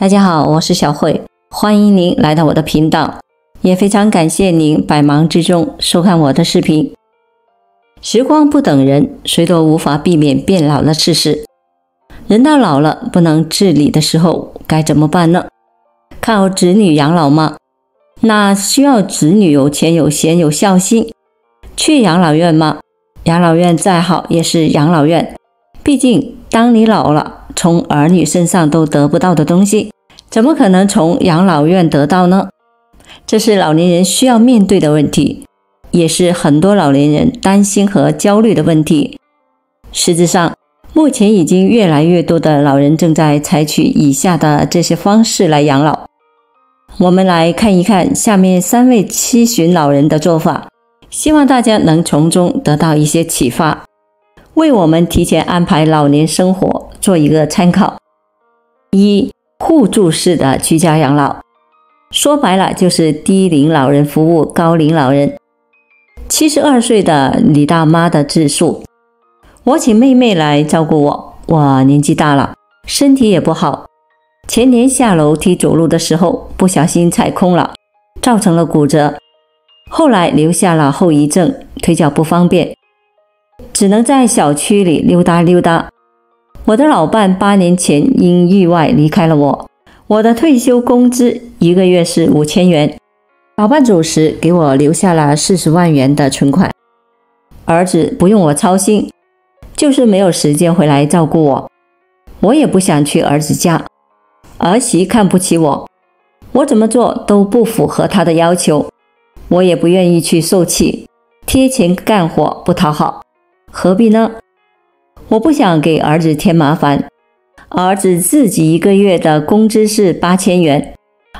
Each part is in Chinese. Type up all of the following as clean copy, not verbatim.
大家好，我是小慧，欢迎您来到我的频道，也非常感谢您百忙之中收看我的视频。时光不等人，谁都无法避免变老的事实。人到老了不能自理的时候该怎么办呢？靠子女养老吗？那需要子女有钱有闲有孝心。去养老院吗？养老院再好也是养老院，毕竟当你老了，从儿女身上都得不到的东西，怎么可能从养老院得到呢？这是老年人需要面对的问题，也是很多老年人担心和焦虑的问题。实质上，目前已经越来越多的老人正在采取以下的这些方式来养老。我们来看一看下面3位七旬老人的做法，希望大家能从中得到一些启发，为我们提前安排老年生活做一个参考。1. 互助式的居家养老，说白了就是低龄老人服务高龄老人。72岁的李大妈的自述：我请妹妹来照顾我，我年纪大了，身体也不好，前年下楼梯走路的时候不小心踩空了，造成了骨折，后来留下了后遗症，腿脚不方便，只能在小区里溜达溜达。我的老伴8年前因意外离开了我，我的退休工资1个月是5000元，老伴走时给我留下了40万元的存款。儿子不用我操心，就是没有时间回来照顾我，我也不想去儿子家，儿媳看不起我，我怎么做都不符合她的要求，我也不愿意去受气，贴钱干活不讨好，何必呢？我不想给儿子添麻烦，儿子自己1个月的工资是8000元，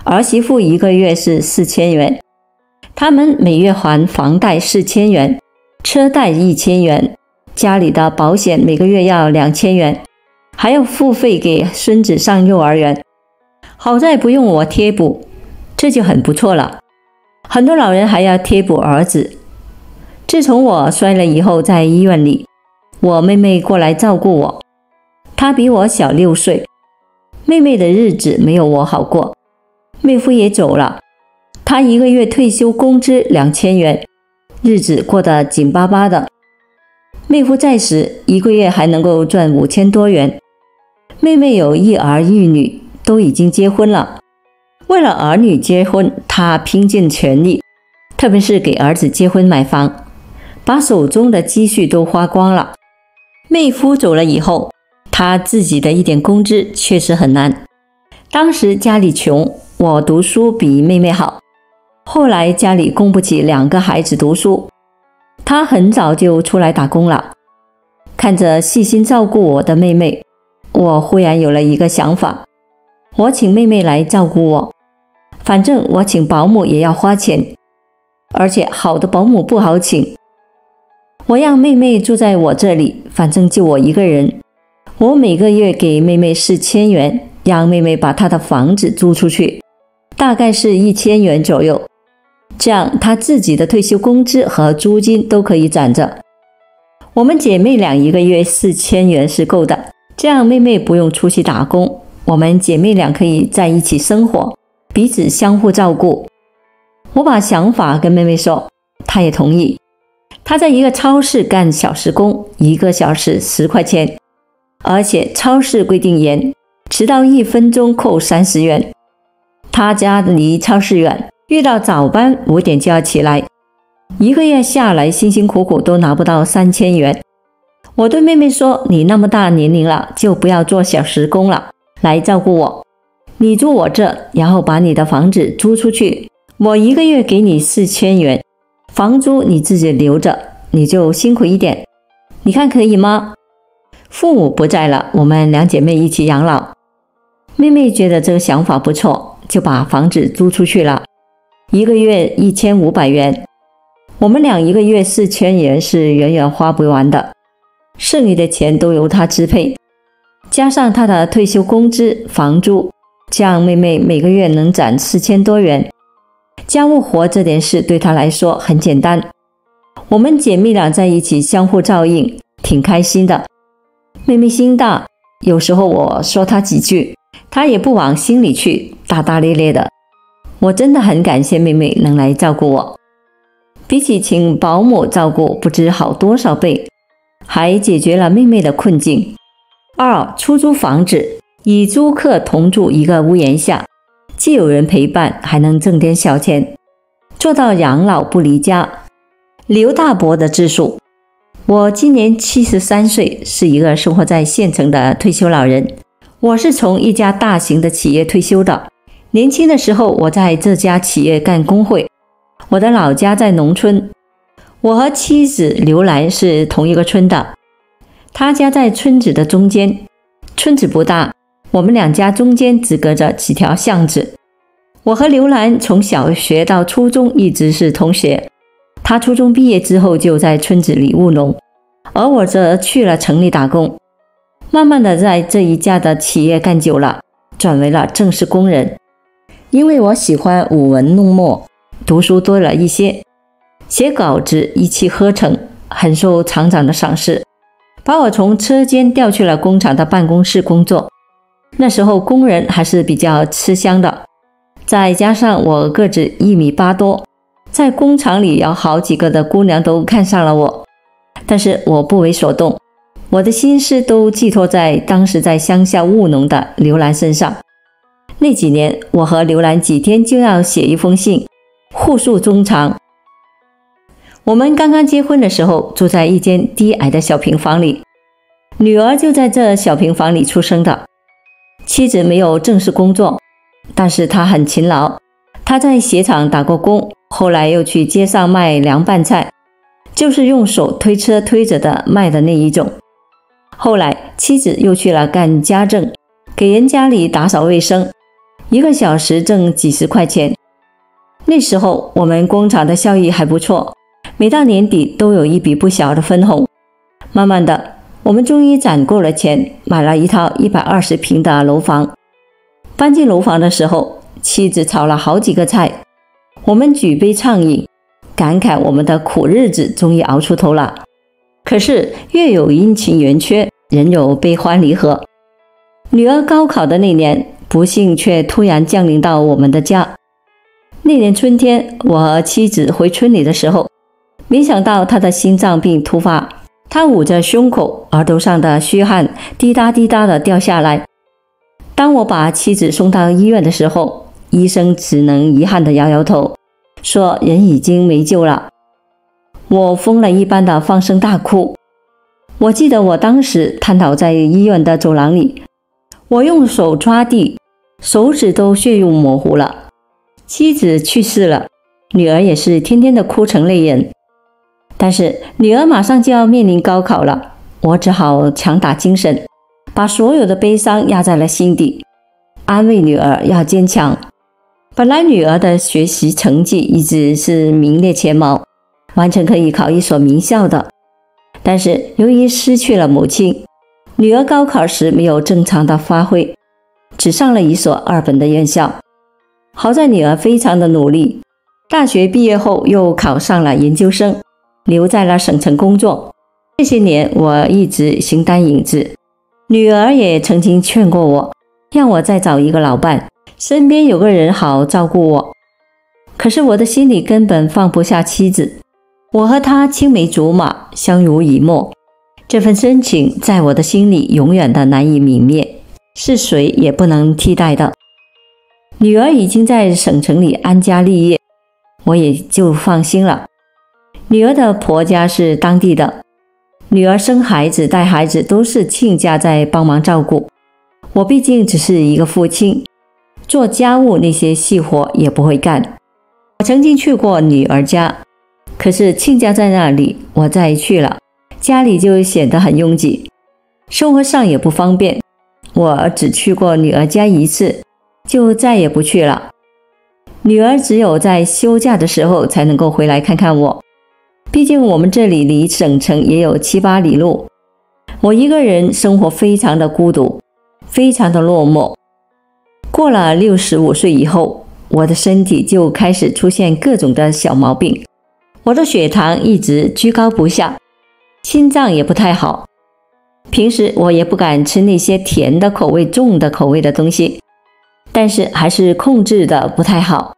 儿媳妇1个月是4000元，他们每月还房贷4000元，车贷1000元，家里的保险每个月要2000元，还要付费给孙子上幼儿园，好在不用我贴补，这就很不错了。很多老人还要贴补儿子。自从我摔了以后，在医院里，我妹妹过来照顾我，她比我小6岁，妹妹的日子没有我好过，妹夫也走了，她1个月退休工资2000元，日子过得紧巴巴的。妹夫在时1个月还能够赚5000多元，妹妹有1儿1女，都已经结婚了，为了儿女结婚，她拼尽全力，特别是给儿子结婚买房，把手中的积蓄都花光了。妹夫走了以后，他自己的一点工资确实很难。当时家里穷，我读书比妹妹好，后来家里供不起2个孩子读书，他很早就出来打工了。看着细心照顾我的妹妹，我忽然有了一个想法，我请妹妹来照顾我，反正我请保姆也要花钱，而且好的保姆不好请，我让妹妹住在我这里，反正就我1个人，我每个月给妹妹4000元，让妹妹把她的房子租出去，大概是1000元左右，这样她自己的退休工资和租金都可以攒着。我们姐妹俩1个月4000元是够的，这样妹妹不用出去打工，我们姐妹俩可以在一起生活，彼此相互照顾。我把想法跟妹妹说，她也同意。她在一个超市干小时工，1个小时10块钱，而且超市规定严，迟到1分钟扣30元。她家离超市远，遇到早班5点就要起来，1个月下来辛辛苦苦都拿不到3000元。我对妹妹说，你那么大年龄了，就不要做小时工了，来照顾我，你住我这，然后把你的房子租出去，我1个月给你4000元，房租你自己留着，你就辛苦一点，你看可以吗？父母不在了，我们2姐妹一起养老。妹妹觉得这个想法不错，就把房子租出去了，1个月1500元，我们俩1个月4000元是远远花不完的，剩余的钱都由她支配，加上她的退休工资、房租，这样妹妹每个月能攒4000多元。家务活这点事对她来说很简单，我们姐妹俩在一起相互照应，挺开心的。妹妹心大，有时候我说她几句，她也不往心里去，大大咧咧的。我真的很感谢妹妹能来照顾我，比起请保姆照顾不知好多少倍，还解决了妹妹的困境。2. 出租房子，与租客同住一个屋檐下，既有人陪伴，还能挣点小钱，做到养老不离家。刘大伯的自述：我今年73岁，是一个生活在县城的退休老人。我是从一家大型的企业退休的。年轻的时候，我在这家企业干工会。我的老家在农村，我和妻子刘兰是同一个村的。她家在村子的中间，村子不大，我们两家中间只隔着几条巷子。我和刘兰从小学到初中一直是同学。她初中毕业之后就在村子里务农，而我则去了城里打工。慢慢的在这一家的企业干久了，转为了正式工人。因为我喜欢舞文弄墨，读书多了一些，写稿子一气呵成，很受厂长的赏识，把我从车间调去了工厂的办公室工作。那时候工人还是比较吃香的，再加上我个子1.8米多，在工厂里有好几个的姑娘都看上了我。但是我不为所动，我的心思都寄托在当时在乡下务农的刘兰身上。那几年，我和刘兰几天就要写一封信，互诉衷肠。我们刚刚结婚的时候，住在一间低矮的小平房里，女儿就在这小平房里出生的。妻子没有正式工作，但是她很勤劳。她在鞋厂打过工，后来又去街上卖凉拌菜，就是用手推车推着的卖的那一种。后来妻子又去了干家政，给人家里打扫卫生，1个小时挣几十块钱。那时候我们工厂的效益还不错，每到年底都有一笔不小的分红。慢慢的，我们终于攒够了钱，买了一套120平的楼房。搬进楼房的时候，妻子炒了好几个菜，我们举杯畅饮，感慨我们的苦日子终于熬出头了。可是月有阴晴圆缺，人有悲欢离合。女儿高考的那年，不幸却突然降临到我们的家。那年春天，我和妻子回村里的时候，没想到她的心脏病突发，她捂着胸口，额头上的虚汗滴答滴答地掉下来。当我把妻子送到医院的时候，医生只能遗憾地摇摇头，说人已经没救了。我疯了一般的放声大哭。我记得我当时瘫倒在医院的走廊里，我用手抓地，手指都血肉模糊了。妻子去世了，女儿也是天天的哭成泪人。但是女儿马上就要面临高考了，我只好强打精神，把所有的悲伤压在了心底，安慰女儿要坚强。本来女儿的学习成绩一直是名列前茅，完全可以考一所名校的。但是由于失去了母亲，女儿高考时没有正常的发挥，只上了一所2本的院校。好在女儿非常的努力，大学毕业后又考上了研究生，留在了省城工作。这些年我一直形单影只，女儿也曾经劝过我，让我再找一个老伴，身边有个人好照顾我。可是我的心里根本放不下妻子，我和她青梅竹马，相濡以沫，这份深情在我的心里永远的难以泯灭，是谁也不能替代的。女儿已经在省城里安家立业，我也就放心了。女儿的婆家是当地的，女儿生孩子带孩子都是亲家在帮忙照顾，我毕竟只是一个父亲，做家务那些细活也不会干。我曾经去过女儿家，可是亲家在那里，我再去了，家里就显得很拥挤，生活上也不方便。我只去过女儿家1次，就再也不去了。女儿只有在休假的时候才能够回来看看我，毕竟我们这里离省城也有7、8里路。我一个人生活非常的孤独，非常的落寞。过了65岁以后，我的身体就开始出现各种的小毛病，我的血糖一直居高不下，心脏也不太好。平时我也不敢吃那些甜的口味重的口味的东西，但是还是控制的不太好。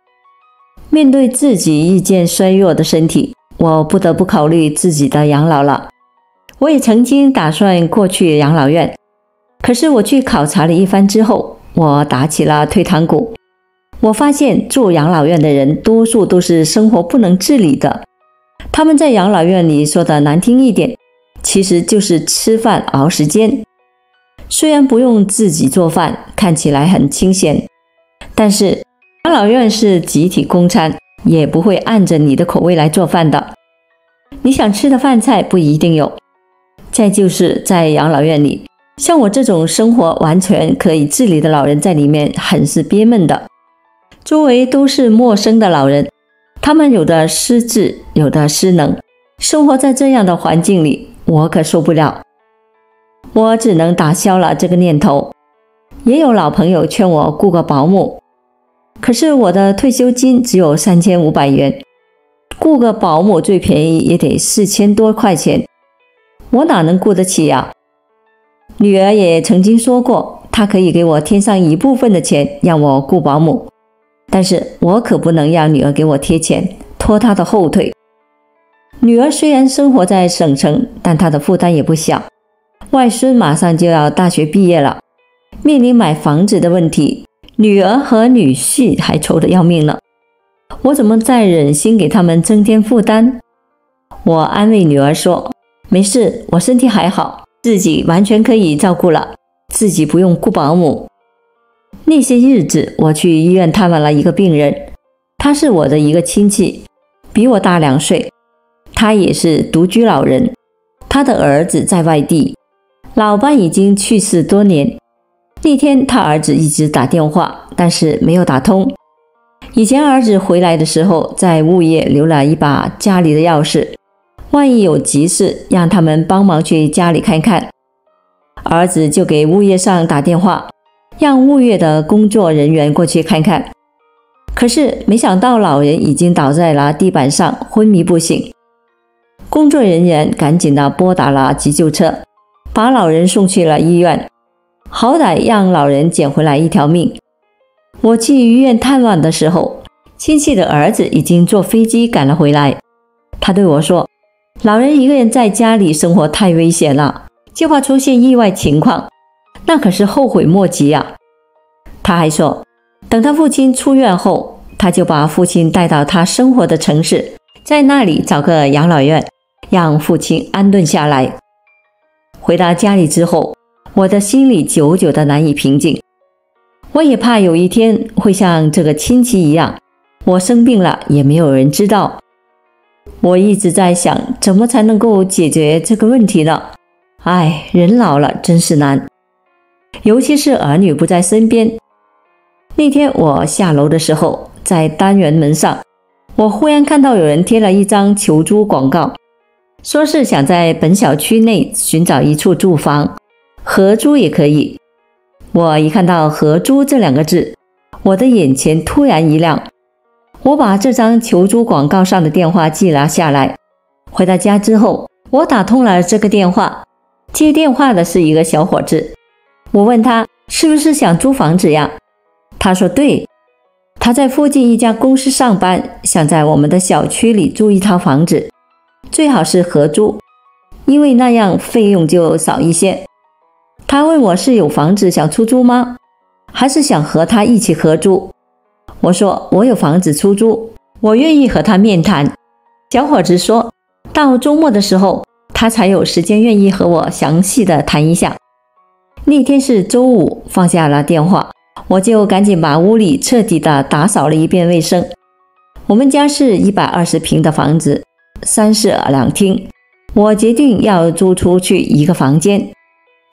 面对自己日渐衰弱的身体，我不得不考虑自己的养老了。我也曾经打算过去养老院，可是我去考察了一番之后，我打起了退堂鼓。我发现住养老院的人多数都是生活不能自理的，他们在养老院里说的难听一点，其实就是吃饭熬时间。虽然不用自己做饭，看起来很清闲，但是养老院是集体供餐，也不会按着你的口味来做饭的。你想吃的饭菜不一定有。再就是在养老院里，像我这种生活完全可以自理的老人在里面很是憋闷的。周围都是陌生的老人，他们有的失智，有的失能，生活在这样的环境里，我可受不了。我只能打消了这个念头。也有老朋友劝我雇个保姆，可是我的退休金只有3500元，雇个保姆最便宜也得4000多块钱，我哪能雇得起呀？女儿也曾经说过，她可以给我添上一部分的钱让我雇保姆，但是我可不能让女儿给我贴钱，拖她的后腿。女儿虽然生活在省城，但她的负担也不小。外孙马上就要大学毕业了，面临买房子的问题，女儿和女婿还愁得要命呢。我怎么再忍心给他们增添负担？我安慰女儿说，没事，我身体还好，自己完全可以照顾了，自己不用雇保姆。那些日子，我去医院探望了一个病人，他是我的一个亲戚，比我大2岁，他也是独居老人，他的儿子在外地，老伴已经去世多年。那天他儿子一直打电话，但是没有打通。以前儿子回来的时候，在物业留了一把家里的钥匙，万一有急事，让他们帮忙去家里看看。儿子就给物业上打电话，让物业的工作人员过去看看。可是没想到老人已经倒在了地板上，昏迷不醒。工作人员赶紧地拨打了急救车，把老人送去了医院，好歹让老人捡回来一条命。我去医院探望的时候，亲戚的儿子已经坐飞机赶了回来。他对我说，老人一个人在家里生活太危险了，就怕出现意外情况，那可是后悔莫及啊。他还说，等他父亲出院后，他就把父亲带到他生活的城市，在那里找个养老院，让父亲安顿下来。回到家里之后，我的心里久久的难以平静。我也怕有一天会像这个亲戚一样，我生病了也没有人知道。我一直在想，怎么才能够解决这个问题呢？唉，人老了真是难，尤其是儿女不在身边。那天我下楼的时候，在单元门上，我忽然看到有人贴了一张求租广告，说是想在本小区内寻找一处住房，合租也可以。我一看到合租这2个字，我的眼前突然一亮。我把这张求租广告上的电话记了下来。回到家之后，我打通了这个电话，接电话的是一个小伙子。我问他是不是想租房子呀？他说对，他在附近一家公司上班，想在我们的小区里租一套房子，最好是合租，因为那样费用就少一些。他问我是有房子想出租吗？还是想和他一起合租？我说我有房子出租，我愿意和他面谈。小伙子说，到周末的时候，他才有时间愿意和我详细的谈一下。那天是周五，放下了电话，我就赶紧把屋里彻底的打扫了一遍卫生。我们家是120平的房子，3室2厅，我决定要租出去一个房间，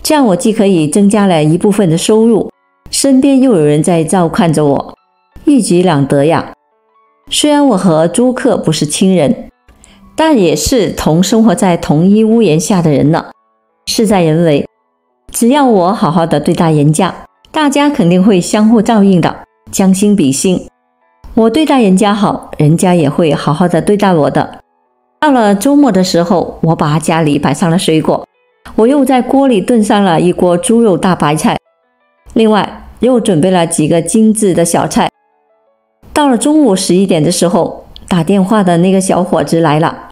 这样我既可以增加了一部分的收入，身边又有人在照看着我，一举两得呀。虽然我和租客不是亲人，但也是生活在同一屋檐下的人了。事在人为，只要我好好的对待人家，大家肯定会相互照应的，将心比心。我对待人家好，人家也会好好的对待我的。到了周末的时候，我把家里摆上了水果，我又在锅里炖上了一锅猪肉大白菜，另外又准备了几个精致的小菜。到了中午11点的时候，打电话的那个小伙子来了。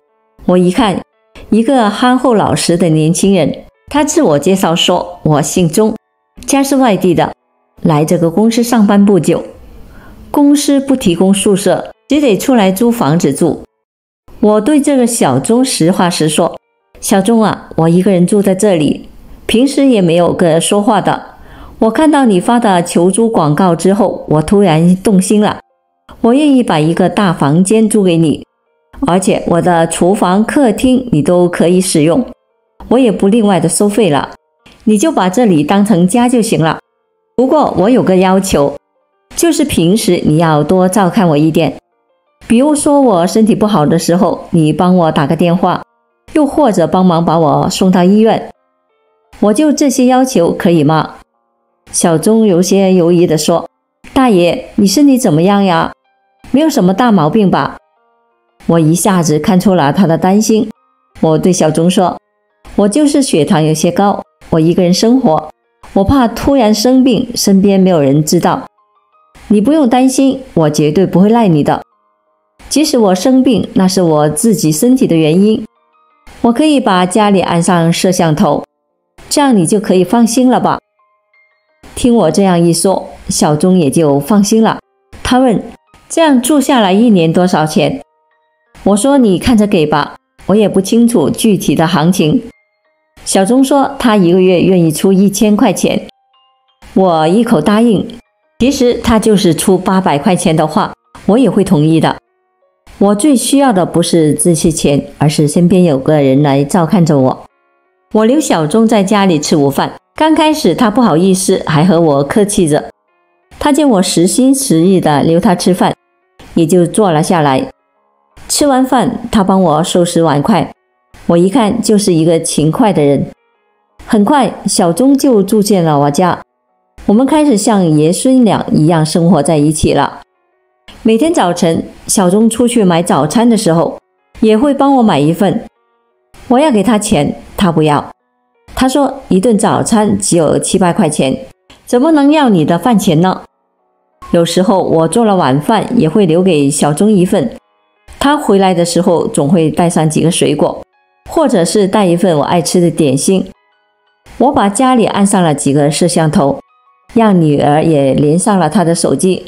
我一看，一个憨厚老实的年轻人，他自我介绍说，我姓钟，家是外地的，来这个公司上班不久，公司不提供宿舍，只得出来租房子住。我对这个小钟实话实说，小钟啊，我一个人住在这里，平时也没有个说话的。我看到你发的求租广告之后，我突然动心了，我愿意把一个大房间租给你，而且我的厨房、客厅你都可以使用，我也不另外的收费了，你就把这里当成家就行了。不过我有个要求，就是平时你要多照看我一点，比如说我身体不好的时候，你帮我打个电话，又或者帮忙把我送到医院。我就这些要求可以吗？小钟有些犹豫地说，大爷，你身体怎么样呀？没有什么大毛病吧？我一下子看出了他的担心。我对小钟说，我就是血糖有些高，我一个人生活，我怕突然生病，身边没有人知道。你不用担心，我绝对不会赖你的。即使我生病，那是我自己身体的原因，我可以把家里安上摄像头，这样你就可以放心了吧？听我这样一说，小钟也就放心了。他问，这样住下来1年多少钱？我说，你看着给吧，我也不清楚具体的行情。小钟说他1个月愿意出1000块钱，我一口答应。其实他就是出800块钱的话，我也会同意的。我最需要的不是这些钱，而是身边有个人来照看着我。我留小钟在家里吃午饭，刚开始他不好意思，还和我客气着。他见我实心实意的留他吃饭，也就坐了下来。吃完饭，他帮我收拾碗筷，我一看就是一个勤快的人。很快，小钟就住进了我家，我们开始像爷孙俩一样生活在一起了。每天早晨，小钟出去买早餐的时候，也会帮我买一份。我要给他钱，他不要。他说一顿早餐只有700块钱，怎么能要你的饭钱呢？有时候我做了晚饭，也会留给小钟一份。他回来的时候总会带上几个水果，或者是带一份我爱吃的点心。我把家里安上了几个摄像头，让女儿也连上了她的手机。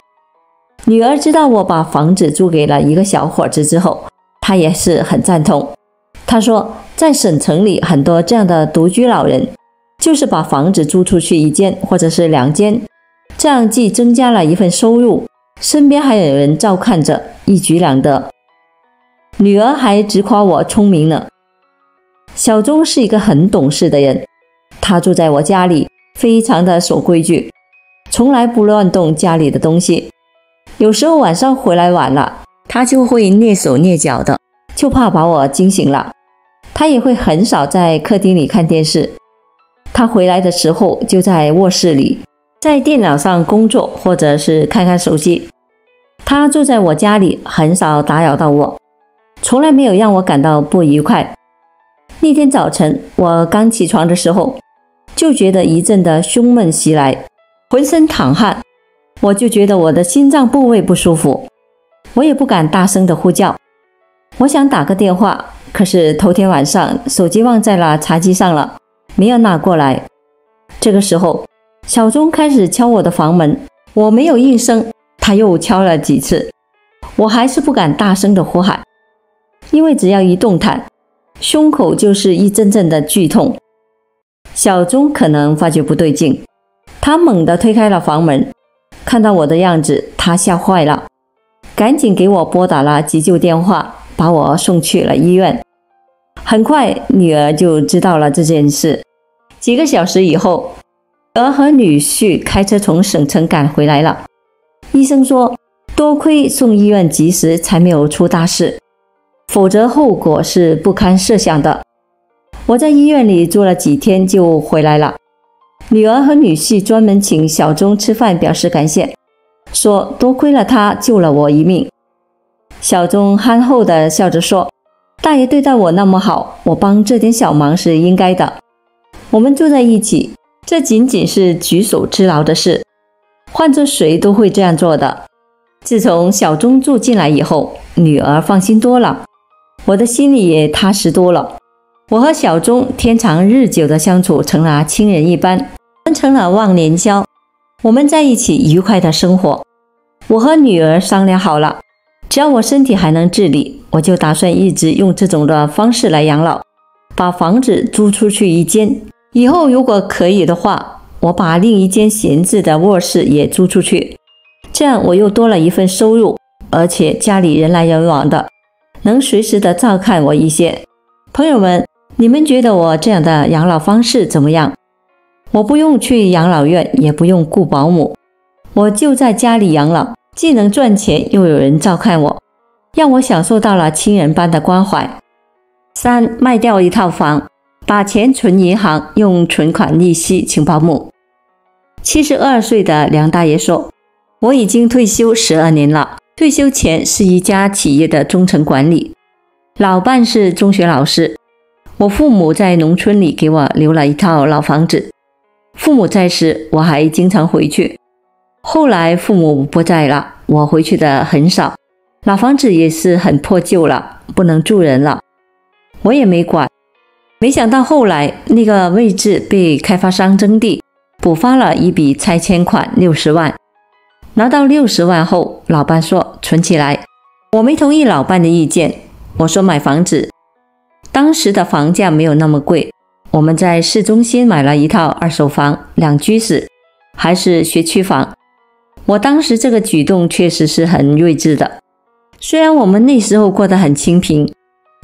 女儿知道我把房子租给了一个小伙子之后，她也是很赞同。她说，在省城里很多这样的独居老人，就是把房子租出去1间或者是2间，这样既增加了一份收入，身边还有人照看着，一举两得。女儿还直夸我聪明呢。小钟是一个很懂事的人，他住在我家里，非常的守规矩，从来不乱动家里的东西。有时候晚上回来晚了，他就会蹑手蹑脚的，就怕把我惊醒了。他也会很少在客厅里看电视，他回来的时候就在卧室里，在电脑上工作，或者是看看手机。他住在我家里，很少打扰到我，从来没有让我感到不愉快。那天早晨我刚起床的时候，就觉得一阵的胸闷袭来，浑身淌汗，我就觉得我的心脏部位不舒服，我也不敢大声的呼叫。我想打个电话，可是头天晚上手机忘在了茶几上了，没有拿过来。这个时候，小钟开始敲我的房门，我没有应声，他又敲了几次，我还是不敢大声的呼喊，因为只要一动弹，胸口就是一阵阵的剧痛。小钟可能发觉不对劲，他猛地推开了房门，看到我的样子，他吓坏了，赶紧给我拨打了急救电话，把我送去了医院。很快女儿就知道了这件事，几个小时以后，女儿和女婿开车从省城赶回来了。医生说，多亏送医院及时，才没有出大事，否则后果是不堪设想的。我在医院里住了几天就回来了。女儿和女婿专门请小钟吃饭表示感谢，说多亏了他救了我一命。小钟憨厚地笑着说，大爷对待我那么好，我帮这点小忙是应该的。我们住在一起，这仅仅是举手之劳的事，换做谁都会这样做的。自从小钟住进来以后，女儿放心多了，我的心里也踏实多了。我和小钟天长日久的相处成了亲人一般，我们成了忘年交，我们在一起愉快的生活。我和女儿商量好了，只要我身体还能自理，我就打算一直用这种的方式来养老，把房子租出去一间，以后如果可以的话，我把另一间闲置的卧室也租出去，这样我又多了一份收入，而且家里人来人往的，能随时的照看我一些。朋友们，你们觉得我这样的养老方式怎么样？我不用去养老院，也不用雇保姆，我就在家里养老，既能赚钱，又有人照看我，让我享受到了亲人般的关怀。3. 卖掉一套房，把钱存银行，用存款利息请保姆。72岁的梁大爷说，我已经退休12年了，退休前是一家企业的中层管理，老伴是中学老师。我父母在农村里给我留了一套老房子，父母在时我还经常回去，后来父母不在了，我回去的很少，老房子也是很破旧了，不能住人了，我也没管。没想到后来那个位置被开发商征地，补发了一笔拆迁款60万。拿到60万后，老伴说存起来，我没同意老伴的意见，我说买房子。当时的房价没有那么贵，我们在市中心买了一套二手房，2居室，还是学区房。我当时这个举动确实是很睿智的。虽然我们那时候过得很清贫，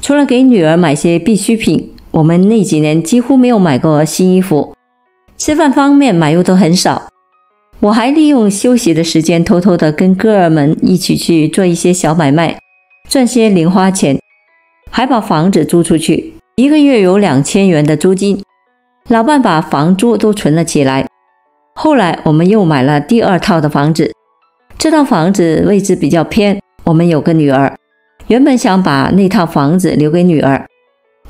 除了给女儿买些必需品，我们那几年几乎没有买过新衣服，吃饭方面买又都很少。我还利用休息的时间偷偷的跟哥儿们一起去做一些小买卖，赚些零花钱，还把房子租出去，一个月有2000元的租金。老伴把房租都存了起来。后来我们又买了第2套的房子，这套房子位置比较偏，我们有个女儿，原本想把那套房子留给女儿，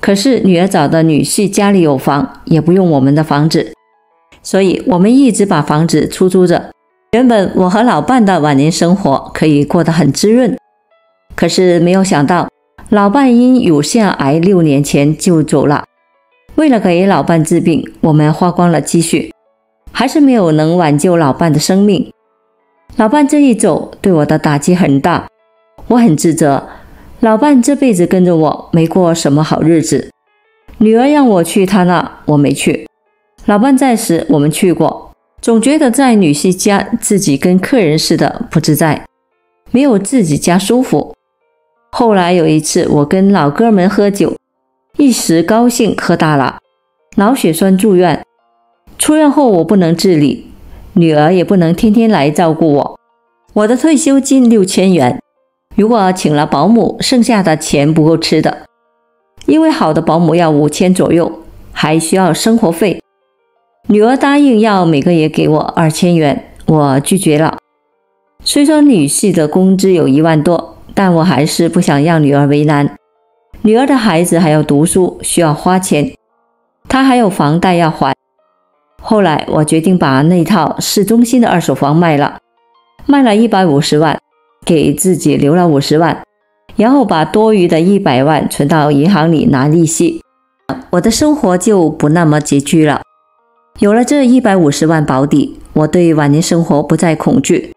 可是女儿找的女婿家里有房，也不用我们的房子，所以我们一直把房子出租着。原本我和老伴的晚年生活可以过得很滋润，可是没有想到老伴因乳腺癌6年前就走了。为了给老伴治病，我们花光了积蓄，还是没有能挽救老伴的生命。老伴这一走，对我的打击很大，我很自责。老伴这辈子跟着我，没过什么好日子。女儿让我去他那，我没去。老伴在时我们去过，总觉得在女婿家自己跟客人似的，不自在，没有自己家舒服。后来有一次我跟老哥们喝酒，一时高兴喝大了，脑血栓住院。出院后我不能自理，女儿也不能天天来照顾我。我的退休金6000元，如果请了保姆，剩下的钱不够吃的，因为好的保姆要5000左右，还需要生活费。女儿答应要每个月给我2000元，我拒绝了。虽说女婿的工资有1万多，但我还是不想让女儿为难。女儿的孩子还要读书，需要花钱，她还有房贷要还。后来我决定把那套市中心的二手房卖了，卖了150万，给自己留了50万，然后把多余的100万存到银行里拿利息，我的生活就不那么拮据了。有了这150万保底，我对晚年生活不再恐惧。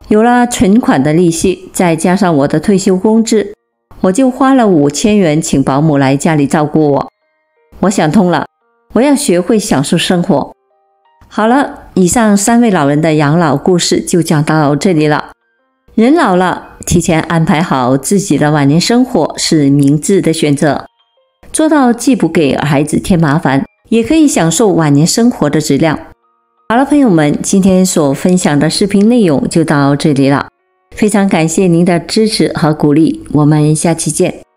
有了存款的利息，再加上我的退休工资，我就花了5000元请保姆来家里照顾我。我想通了，我要学会享受生活。好了，以上3位老人的养老故事就讲到这里了。人老了，提前安排好自己的晚年生活是明智的选择，做到既不给孩子添麻烦，也可以享受晚年生活的质量。好了，朋友们，今天所分享的视频内容就到这里了，非常感谢您的支持和鼓励，我们下期见。